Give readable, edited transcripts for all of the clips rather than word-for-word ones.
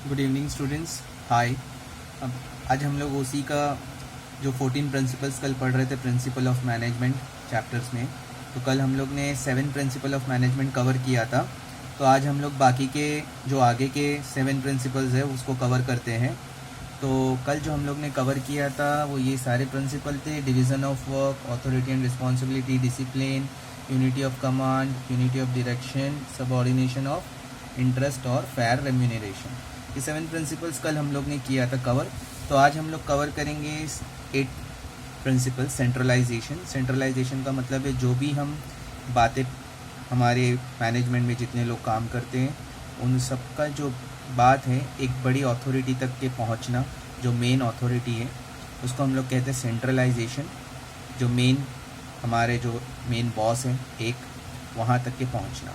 Good evening students. हाय। अब आज हम लोग उसी का जो 14 प्रिंसिपल्स कल पढ़ रहे थे प्रिंसिपल ऑफ मैनेजमेंट चैप्टर्स में, तो कल हम लोग ने 7 प्रिंसिपल ऑफ मैनेजमेंट कवर किया था। तो आज हम लोग बाकी के जो आगे के 7 प्रिंसिपल्स है उसको कवर करते हैं। तो कल जो हम लोग ने कवर किया था वो ये सारे प्रिंसिपल थे: division of work, authority and responsibility, discipline, unity of command, unity of direction, subordination of interest और फेयर रेम्यूनरेशन। ये 7 प्रिंसिपल्स कल हम लोग ने किया था कवर। तो आज हम लोग कवर करेंगे 8 प्रिंसिपल। सेंट्रलाइजेशन का मतलब है जो भी हम बातें हमारे मैनेजमेंट में जितने लोग काम करते हैं उन सब का जो बात है एक बड़ी अथॉरिटी तक के पहुंचना, जो मेन अथॉरिटी है उसको हम लोग कहते हैं सेंट्रलाइजेशन। जो हमारे जो मेन बॉस हैं एक, वहाँ तक के पहुंचना।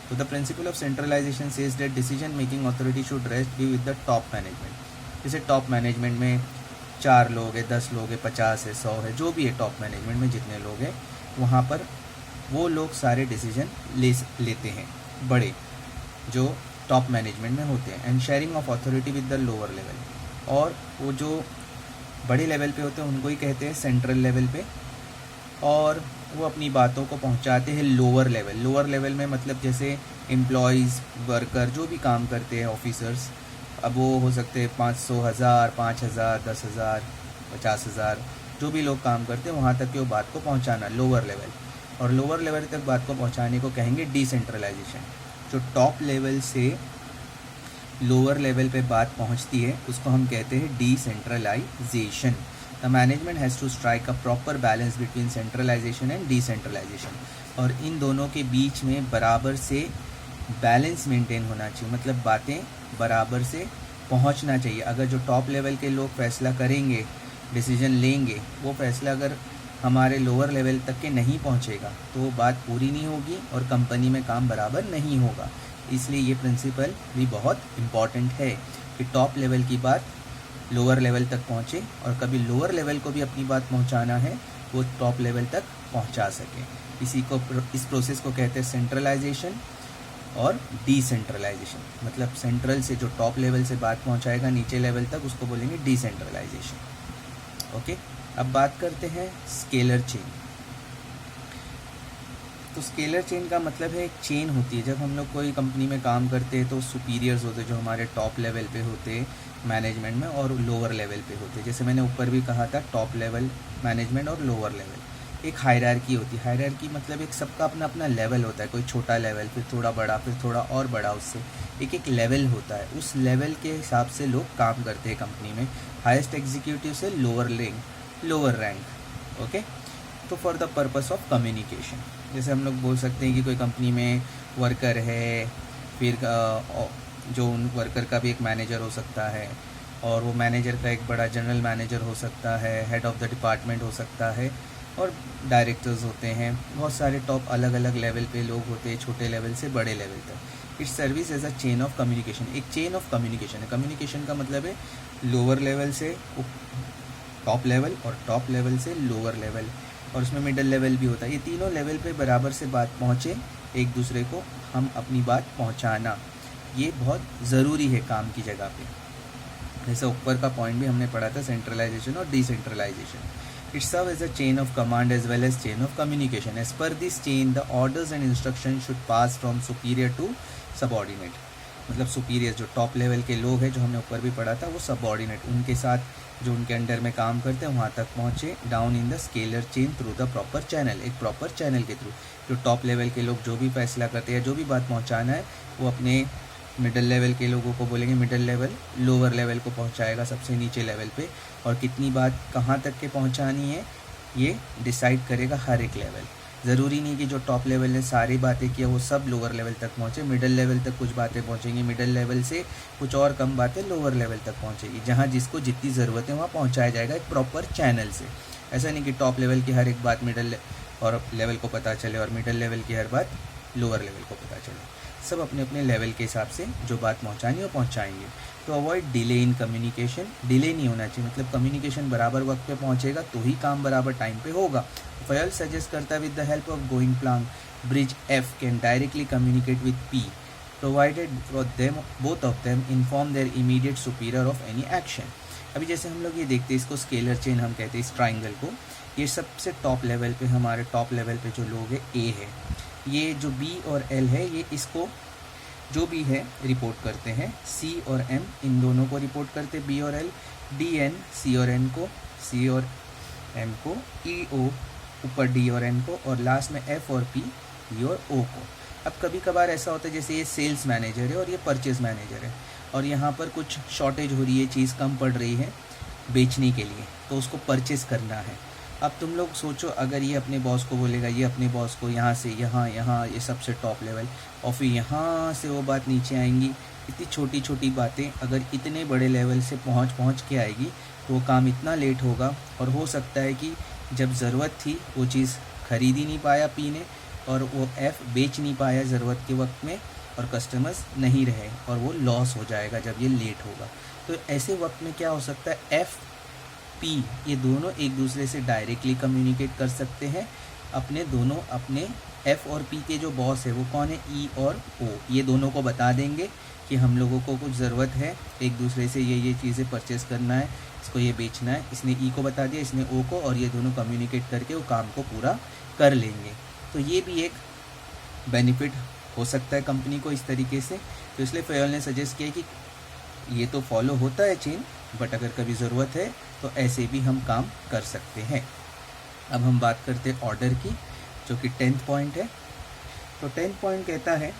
तो the principle of centralization says that decision making authority should rest be with the top management. जैसे टॉप मैनेजमेंट में 4 लोग हैं, 10 लोग हैं, 50 है, 100 है, जो भी है टॉप मैनेजमेंट में जितने लोग हैं वहाँ पर वो लोग सारे डिसीजन लेते हैं, बड़े जो टॉप मैनेजमेंट में होते हैं। And sharing of authority with the lower level, और वो जो बड़े लेवल पे होते हैं उनको ही कहते हैं सेंट्रल लेवल पे, और वो अपनी बातों को पहुंचाते हैं लोअर लेवल। लोअर लेवल में मतलब जैसे एम्प्लॉयज़, वर्कर जो भी काम करते हैं, ऑफिसर्स, अब वो हो सकते हैं 500, 1000, 5000, 10,000, 50,000, जो भी लोग काम करते हैं वहाँ तक की वो बात को पहुँचाना, लोअर लेवल। और लोअर लेवल तक बात को पहुँचाने को कहेंगे डिसेंट्रलाइजेशन। जो टॉप लेवल से लोअर लेवल पे बात पहुँचती है उसको हम कहते हैं decentralisation. The management has to strike a proper balance between centralization and decentralization, और इन दोनों के बीच में बराबर से बैलेंस मेंटेन होना चाहिए, मतलब बातें बराबर से पहुंचना चाहिए। अगर जो टॉप लेवल के लोग फैसला करेंगे, डिसीजन लेंगे, वो फैसला अगर हमारे लोअर लेवल तक के नहीं पहुंचेगा तो वो बात पूरी नहीं होगी और कंपनी में काम बराबर नहीं होगा। इसलिए ये प्रिंसिपल भी बहुत इम्पॉर्टेंट है कि टॉप लेवल की बात लोअर लेवल तक पहुँचे, और कभी लोअर लेवल को भी अपनी बात पहुँचाना है वो टॉप लेवल तक पहुँचा सके। इस प्रोसेस को कहते हैं सेंट्रलाइजेशन और डिसेंट्रलाइजेशन। मतलब सेंट्रल से जो टॉप लेवल से बात पहुँचाएगा नीचे लेवल तक उसको बोलेंगे डिसेंट्रलाइजेशन। ओके, अब बात करते हैं स्केलर चेन। तो स्केलर चेन का मतलब है एक चेन होती है। जब हम लोग कोई कंपनी में काम करते हैं तो सुपीरियर्स होते हैं जो हमारे टॉप लेवल पे होते हैं मैनेजमेंट में, और लोअर लेवल पे होते हैं। जैसे मैंने ऊपर भी कहा था टॉप लेवल मैनेजमेंट और लोअर लेवल। एक हायरार्की होती है। हायरार्की मतलब एक सबका अपना अपना लेवल होता है। कोई छोटा लेवल, फिर थोड़ा बड़ा, फिर थोड़ा और बड़ा, उससे एक एक लेवल होता है। उस लेवल के हिसाब से लोग काम करते हैं कंपनी में, हाईएस्ट एग्जीक्यूटिव से लोअर रैंक। ओके, तो for the purpose of communication, जैसे हम लोग बोल सकते हैं कि कोई कंपनी में वर्कर है, फिर जो उन वर्कर का भी एक मैनेजर हो सकता है, और वो मैनेजर का एक बड़ा जनरल मैनेजर हो सकता है, हेड ऑफ द डिपार्टमेंट हो सकता है, और डायरेक्टर्स होते हैं। बहुत सारे टॉप अलग अलग लेवल पे लोग होते हैं, छोटे लेवल से बड़े लेवल तक। It service as a chain of communication. एक चेन ऑफ कम्युनिकेशन है। कम्युनिकेशन का मतलब है लोअर लेवल से टॉप लेवल और टॉप लेवल से लोअर लेवल, और उसमें मिडिल लेवल भी होता है। ये तीनों लेवल पे बराबर से बात पहुँचे, एक दूसरे को हम अपनी बात पहुँचाना, ये बहुत ज़रूरी है काम की जगह पे। जैसे ऊपर का पॉइंट भी हमने पढ़ा था, सेंट्रलाइजेशन और decentralization. It serve as a chain of command as well as chain of communication. As per this chain the orders and instruction should pass from superior to subordinate. मतलब सुपीरियर जो top level के लोग हैं, जो हमने ऊपर भी पढ़ा था, वो सबऑर्डिनेट उनके साथ जो उनके अंडर में काम करते हैं वहाँ तक पहुँचे, down in the scalar chain through the proper channel. एक प्रॉपर चैनल के थ्रू जो टॉप लेवल के लोग जो भी फैसला करते हैं, जो भी बात पहुँचाना है, वो अपने मिडिल लेवल के लोगों को बोलेंगे मिडिल लेवल, लोअर लेवल को पहुंचाएगा सबसे नीचे लेवल पे, और कितनी बात कहाँ तक के पहुंचानी है ये डिसाइड करेगा हर एक लेवल। ज़रूरी नहीं कि जो टॉप लेवल ने सारी बातें किया वो सब लोअर लेवल तक पहुँचे। मिडिल लेवल तक कुछ बातें पहुँचेंगी, मिडिल लेवल से कुछ और कम बातें लोअर लेवल तक पहुँचेगी। जहाँ जिसको जितनी ज़रूरत है वहाँ पहुँचाया जाएगा एक प्रॉपर चैनल से। ऐसा नहीं कि टॉप लेवल की हर एक बात मिडिल और लेवल को पता चले और मिडिल लेवल की हर बात लोअर लेवल को पता चले। सब अपने अपने लेवल के हिसाब से जो बात पहुंचानी है वो पहुंचाएंगे। तो avoid delay in communication. Delay नहीं होना चाहिए, मतलब कम्युनिकेशन बराबर वक्त पे पहुंचेगा तो ही काम बराबर टाइम पे होगा। फयल सजेस्ट करता है with the help of going Planck bridge F can directly communicate with P provided both of them inform there immediate superior of any action. अभी जैसे हम लोग ये देखते हैं, इसको स्केलर चेन हम कहते हैं इस ट्राइंगल को। ये सबसे टॉप लेवल पे, हमारे टॉप लेवल पे जो लोग हैं ए है, ये जो बी और एल है ये इसको जो भी है रिपोर्ट करते हैं। सी और एम इन दोनों को रिपोर्ट करते हैं, बी और एल। डी एन सी और एन को, सी और एम को, ई ओ ऊपर डी और एन को, और लास्ट में एफ और पी ई और ओ को। अब कभी कभार ऐसा होता है जैसे ये सेल्स मैनेजर है और ये परचेज मैनेजर है, और यहाँ पर कुछ शॉर्टेज हो रही है, चीज़ कम पड़ रही है बेचने के लिए, तो उसको परचेज़ करना है। अब तुम लोग सोचो, अगर ये अपने बॉस को बोलेगा, ये अपने बॉस को यहाँ से यहाँ यहाँ, ये सबसे टॉप लेवल, और फिर यहाँ से वो बात नीचे आएंगी। इतनी छोटी छोटी बातें अगर इतने बड़े लेवल से पहुँच के आएगी तो वो काम इतना लेट होगा, और हो सकता है कि जब ज़रूरत थी वो चीज़ खरीद ही नहीं पाया पी ने, और वो एफ़ बेच नहीं पाया ज़रूरत के वक्त में, और कस्टमर्स नहीं रहे, और वो लॉस हो जाएगा जब ये लेट होगा। तो ऐसे वक्त में क्या हो सकता है, एफ़ पी ये दोनों एक दूसरे से डायरेक्टली कम्युनिकेट कर सकते हैं। अपने एफ़ और पी के जो बॉस है वो कौन है, ई और ओ, ये दोनों को बता देंगे कि हम लोगों को कुछ ज़रूरत है एक दूसरे से, ये चीज़ें परचेज़ करना है, इसको ये बेचना है। इसने ई को बता दिया, इसने ओ को, और ये दोनों कम्युनिकेट करके वो काम को पूरा कर लेंगे। तो ये भी एक बेनिफिट हो सकता है कंपनी को इस तरीके से। तो इसलिए फयोल ने सजेस्ट किया कि ये तो फॉलो होता है चेन, बट अगर कभी ज़रूरत है तो ऐसे भी हम काम कर सकते हैं। अब हम बात करते हैं ऑर्डर की, जो कि 10th पॉइंट है। तो 10th पॉइंट कहता है,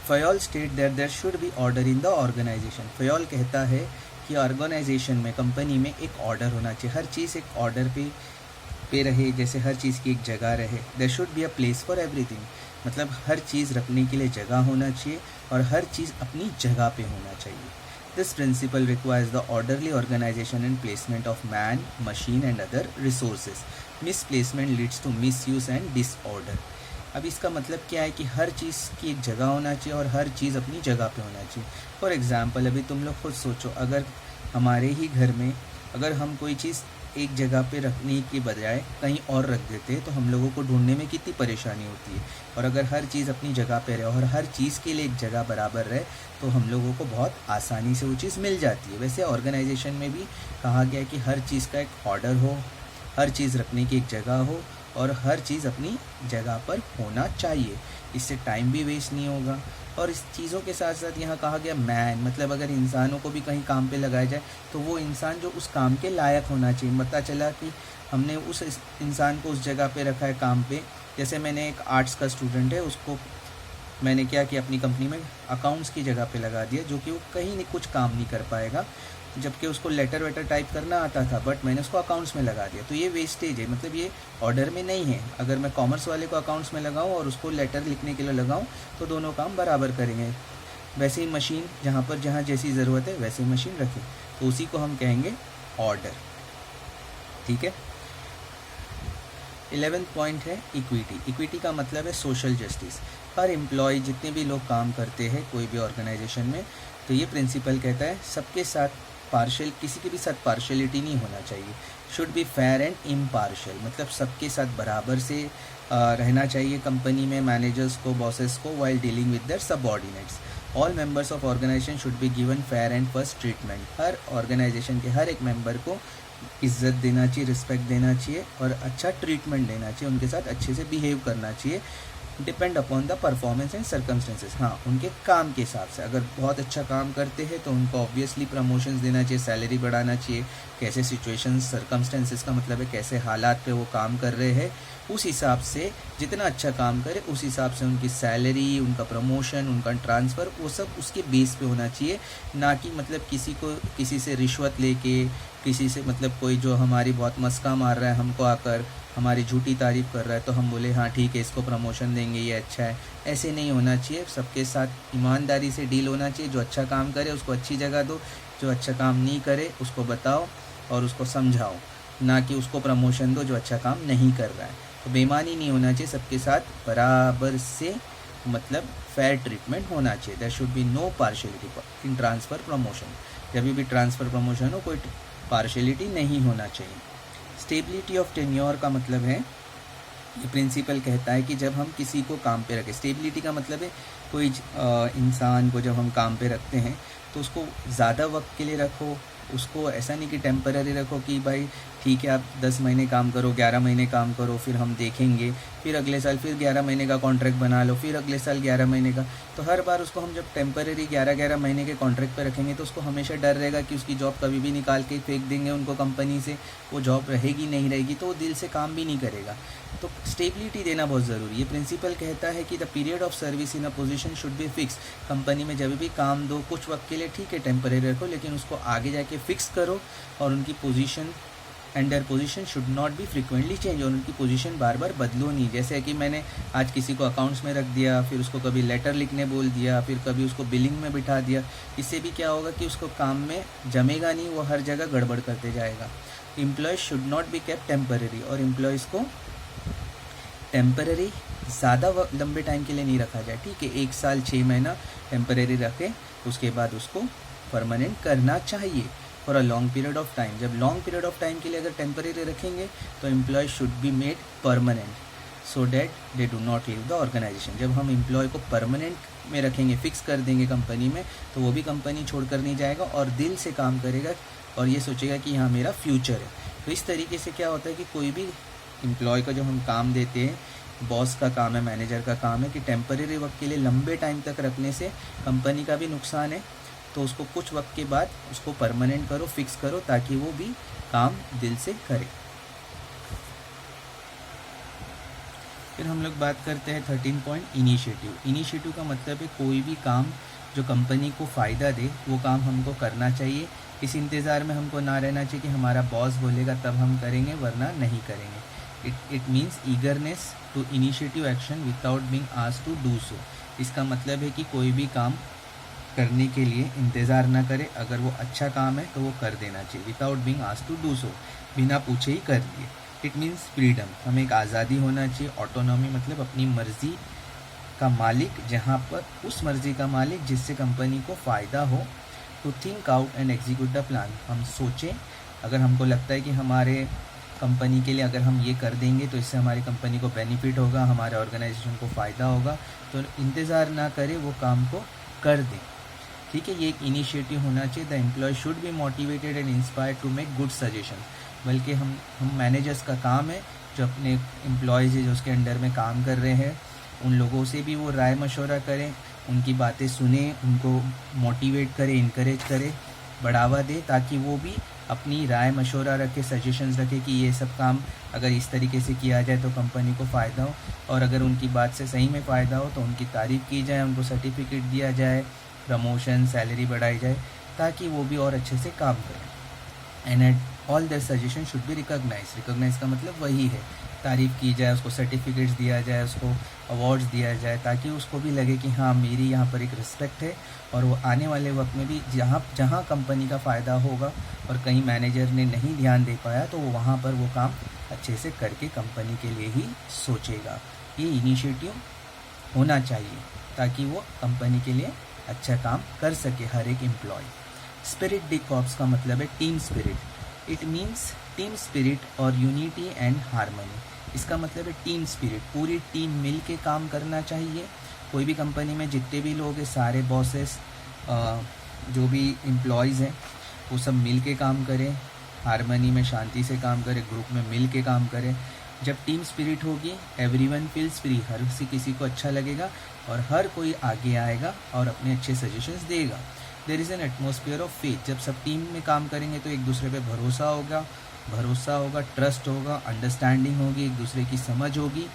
Fayol state that there should be order in the organization. Fayol कहता है कि ऑर्गेनाइजेशन में, कंपनी में एक ऑर्डर होना चाहिए, हर चीज़ एक ऑर्डर पे रहे, जैसे हर चीज़ की एक जगह रहे। There should be a place for everything, मतलब हर चीज़ रखने के लिए जगह होना चाहिए, और हर चीज़ अपनी जगह पे होना चाहिए। This principle requires the orderly organization and placement of man, machine and other resources. Misplacement leads to misuse and disorder. अब इसका मतलब क्या है कि हर चीज़ की एक जगह होना चाहिए और हर चीज़ अपनी जगह पे होना चाहिए। फॉर एग्ज़ाम्पल, अभी तुम लोग खुद सोचो, अगर हमारे ही घर में अगर हम कोई चीज़ एक जगह पे रखने के बजाय कहीं और रख देते हैं तो हम लोगों को ढूंढने में कितनी परेशानी होती है। और अगर हर चीज़ अपनी जगह पे रहे और हर चीज़ के लिए एक जगह बराबर रहे तो हम लोगों को बहुत आसानी से वो चीज़ मिल जाती है। वैसे ऑर्गेनाइजेशन में भी कहा गया है कि हर चीज़ का एक ऑर्डर हो, हर चीज़ रखने की एक जगह हो, और हर चीज़ अपनी जगह पर होना चाहिए। इससे टाइम भी वेस्ट नहीं होगा। और इस चीज़ों के साथ साथ यहाँ कहा गया मैन, मतलब अगर इंसानों को भी कहीं काम पे लगाया जाए तो वो इंसान जो उस काम के लायक होना चाहिए। पता चला कि हमने उस इंसान को उस जगह पे रखा है काम पे। जैसे मैंने एक आर्ट्स का स्टूडेंट है, उसको मैंने क्या किया, अपनी कंपनी में अकाउंट्स की जगह पे लगा दिया, जो कि वो कहीं कुछ काम नहीं कर पाएगा, जबकि उसको लेटर वेटर टाइप करना आता था, बट मैंने उसको अकाउंट्स में लगा दिया। तो ये वेस्टेज है, मतलब ये ऑर्डर में नहीं है। अगर मैं कॉमर्स वाले को अकाउंट्स में लगाऊं और उसको लेटर लिखने के लिए लगाऊं तो दोनों काम बराबर करेंगे। वैसे ही मशीन, जहाँ जैसी ज़रूरत है वैसे ही मशीन रखें, तो उसी को हम कहेंगे ऑर्डर। ठीक है। 11th पॉइंट है इक्विटी। इक्विटी का मतलब है सोशल जस्टिस। हर एम्प्लॉय, जितने भी लोग काम करते हैं कोई भी ऑर्गेनाइजेशन में, तो ये प्रिंसिपल कहता है सबके साथ किसी के भी साथ पार्शलिटी नहीं होना चाहिए। Should be fair and impartial, मतलब सबके साथ बराबर से रहना चाहिए कंपनी में, मैनेजर्स को, बॉसेस को, while dealing with their subordinates. All members of organization should be given fair and first treatment. हर ऑर्गेनाइजेशन के हर एक मेंबर को इज्जत देना चाहिए, रिस्पेक्ट देना चाहिए और अच्छा ट्रीटमेंट देना चाहिए, उनके साथ अच्छे से बिहेव करना चाहिए। Depend upon the performance and circumstances, हाँ उनके काम के हिसाब से। अगर बहुत अच्छा काम करते हैं तो उनको ऑब्वियसली प्रमोशंस देना चाहिए, सैलरी बढ़ाना चाहिए। कैसे सिचुएशंस, सर्कमस्टेंसेस का मतलब है कैसे हालात पे वो काम कर रहे हैं, उस हिसाब से जितना अच्छा काम करे उस हिसाब से उनकी सैलरी, उनका प्रमोशन, उनका ट्रांसफ़र, वो सब उसके बेस पे होना चाहिए। ना कि मतलब किसी से रिश्वत लेके, किसी से मतलब कोई जो हमारी बहुत मस्का मार रहा है, हमको आकर हमारी झूठी तारीफ़ कर रहा है तो हम बोले हाँ ठीक है इसको प्रमोशन देंगे, ये अच्छा है। ऐसे नहीं होना चाहिए। सबके साथ ईमानदारी से डील होना चाहिए। जो अच्छा काम करे उसको अच्छी जगह दो, जो अच्छा काम नहीं करे उसको बताओ और उसको समझाओ, ना कि उसको प्रमोशन दो जो अच्छा काम नहीं कर रहा है। तो बेईमानी नहीं होना चाहिए, सबके साथ बराबर से मतलब फेयर ट्रीटमेंट होना चाहिए। There should be no partiality in transfer promotion. जब भी ट्रांसफ़र प्रमोशन हो कोई पार्शियलिटी नहीं होना चाहिए। स्टेबिलिटी ऑफ टेन्योर का मतलब है ये प्रिंसिपल कहता है कि जब हम किसी को काम पे रखें, स्टेबिलिटी का मतलब है कोई इंसान को जब हम काम पे रखते हैं तो उसको ज़्यादा वक्त के लिए रखो, उसको ऐसा नहीं कि टेम्पररी रखो कि भाई ठीक है आप 10 महीने काम करो, 11 महीने काम करो, फिर हम देखेंगे, फिर अगले साल फिर 11 महीने का कॉन्ट्रैक्ट बना लो, फिर अगले साल 11 महीने का। तो हर बार उसको हम जब टेम्पररी 11-11 महीने के कॉन्ट्रैक्ट पर रखेंगे तो उसको हमेशा डर रहेगा कि उसकी जॉब कभी भी निकाल के फेंक देंगे उनको कंपनी से, वो जॉब रहेगी नहीं रहेगी, तो वो दिल से काम भी नहीं करेगा। तो स्टेबिलिटी देना बहुत ज़रूरी है। प्रिंसिपल कहता है कि the period of service in a position should be fix. Company में जब भी काम दो कुछ वक्त के लिए ठीक है टेम्पररी रखो, लेकिन उसको आगे जाके फिक्स करो, और उनकी position and their position should not be frequently change, और उनकी पोजीशन बार बार बदलो नहीं। जैसे कि मैंने आज किसी को अकाउंट्स में रख दिया, फिर उसको कभी लेटर लिखने बोल दिया, फिर कभी उसको बिलिंग में बिठा दिया, इससे भी क्या होगा कि उसको काम में जमेगा नहीं, वो हर जगह गड़बड़ करते जाएगा। Employees should not be kept temporary, और एम्प्लॉयज़ को टेम्पररी ज़्यादा लंबे टाइम के लिए नहीं रखा जाए। ठीक है, 1 साल 6 महीना टेम्पररी रखें, उसके बाद उसको परमानेंट करना चाहिए for a long period of time. जब लॉन्ग पीरियड ऑफ टाइम के लिए अगर टेम्पररी रखेंगे तो employee should be made permanent so that they do not leave the organization. जब हम एम्प्लॉय को परमानेंट में रखेंगे, फिक्स कर देंगे कंपनी में, तो वो भी कंपनी छोड़कर नहीं जाएगा और दिल से काम करेगा और ये सोचेगा कि यहाँ मेरा फ्यूचर है। तो इस तरीके से क्या होता है कि कोई भी एम्प्लॉय का जो हम काम देते हैं, बॉस का काम है, मैनेजर का काम है कि टेम्पररी वक्त के लिए लंबे टाइम तक रखने से कंपनी का भी नुकसान है, तो उसको कुछ वक्त के बाद उसको परमानेंट करो, फिक्स करो, ताकि वो भी काम दिल से करे। फिर हम लोग बात करते हैं 13 पॉइंट इनिशिएटिव। इनिशिएटिव का मतलब है कोई भी काम जो कंपनी को फ़ायदा दे वो काम हमको करना चाहिए। इस इंतज़ार में हमको ना रहना चाहिए कि हमारा बॉस बोलेगा तब हम करेंगे वरना नहीं करेंगे। It means eagerness to initiative action without being asked to do so. इसका मतलब है कि कोई भी काम करने के लिए इंतज़ार ना करे, अगर वो अच्छा काम है तो वो कर देना चाहिए, without being asked to do so, बिना पूछे ही कर दिए। इट मीन्स फ्रीडम, हमें एक आज़ादी होना चाहिए। ऑटोनॉमी मतलब अपनी मर्ज़ी का मालिक, जहाँ पर उस मर्ज़ी का मालिक जिससे कंपनी को फ़ायदा हो। To think out and execute the plan, हम सोचें, अगर हमको लगता है कि हमारे कंपनी के लिए अगर हम ये कर देंगे तो इससे हमारी कंपनी को बेनिफिट होगा, हमारे ऑर्गेनाइजेशन को फ़ायदा होगा, तो इंतज़ार ना करें, वो काम को कर दें। ठीक है, ये एक इनिशिएटिव होना चाहिए। The employee should be motivated and inspired to make good suggestion. बल्कि हम मैनेजर्स का काम है जो अपने एम्प्लॉयज़ जो उसके अंडर में काम कर रहे हैं उन लोगों से भी वो राय मशवरा करें, उनकी बातें सुने, उनको मोटिवेट करें, इनकरेज करें, बढ़ावा दे, ताकि वो भी अपनी राय मशवरा रखे, सजेशंस रखे कि ये सब काम अगर इस तरीके से किया जाए तो कंपनी को फ़ायदा हो, और अगर उनकी बात से सही में फ़ायदा हो तो उनकी तारीफ़ की जाए, उनको सर्टिफिकेट दिया जाए, प्रमोशन, सैलरी बढ़ाई जाए, ताकि वो भी और अच्छे से काम करें। And all their suggestion should be recognize. Recognize का मतलब वही है, तारीफ़ की जाए, उसको सर्टिफिकेट्स दिया जाए, उसको अवार्ड्स दिया जाए, ताकि उसको भी लगे कि हाँ मेरी यहाँ पर एक रिस्पेक्ट है, और वो आने वाले वक्त में भी जहाँ कंपनी का फ़ायदा होगा और कहीं मैनेजर ने नहीं ध्यान दे पाया तो वो वहाँ पर वो काम अच्छे से करके कंपनी के लिए ही सोचेगा। ये इनिशिएटिव होना चाहिए ताकि वो कंपनी के लिए अच्छा काम कर सके हर एक एम्प्लॉय। स्पिरिट डी कॉर्प्स का मतलब है team spirit. It means team spirit और यूनिटी एंड हार्मनी। इसका मतलब है टीम स्पिरिट, पूरी टीम मिल के काम करना चाहिए। कोई भी कंपनी में जितने भी लोग हैं, सारे बॉसेस, जो भी एम्प्लॉयज़ हैं, वो सब मिल के काम करें, हार्मनी में शांति से काम करें, ग्रुप में मिल के काम करें। जब टीम स्पिरिट होगी, एवरीवन फील्स फ्री, हर किसी को अच्छा लगेगा और हर कोई आगे आएगा और अपने अच्छे सजेशंस देगा। There is an atmosphere of faith. जब सब टीम में काम करेंगे तो एक दूसरे पे भरोसा होगा, ट्रस्ट होगा, अंडरस्टैंडिंग होगी, एक दूसरे की समझ होगी।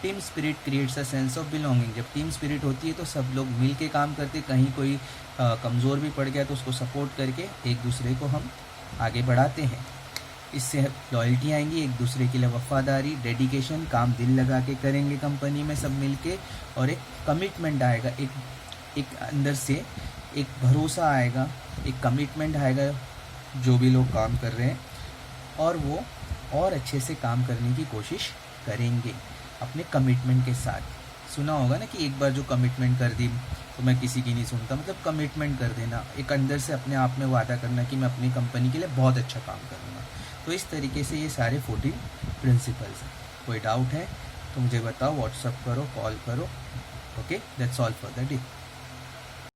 Team spirit creates a sense of belonging. जब टीम स्पिरिट होती है तो सब लोग मिल के काम करते, कहीं कोई कमज़ोर भी पड़ गया तो उसको सपोर्ट करके एक दूसरे को हम आगे बढ़ाते हैं। इससे लॉयल्टी आएंगी, एक दूसरे के लिए वफादारी, डेडिकेशन, काम दिल लगा के करेंगे कंपनी में सब मिल के, और एक कमिटमेंट आएगा, एक अंदर से एक भरोसा आएगा, एक कमिटमेंट आएगा जो भी लोग काम कर रहे हैं, और वो और अच्छे से काम करने की कोशिश करेंगे अपने कमिटमेंट के साथ। सुना होगा ना कि एक बार जो कमिटमेंट कर दी तो मैं किसी की नहीं सुनता, मतलब कमिटमेंट कर देना, एक अंदर से अपने आप में वादा करना कि मैं अपनी कंपनी के लिए बहुत अच्छा काम करूँगा। तो इस तरीके से ये सारे 14 प्रिंसिपल्स हैं। कोई डाउट है तो मुझे बताओ, व्हाट्सअप करो, कॉल करो. Okay, that's all for the day.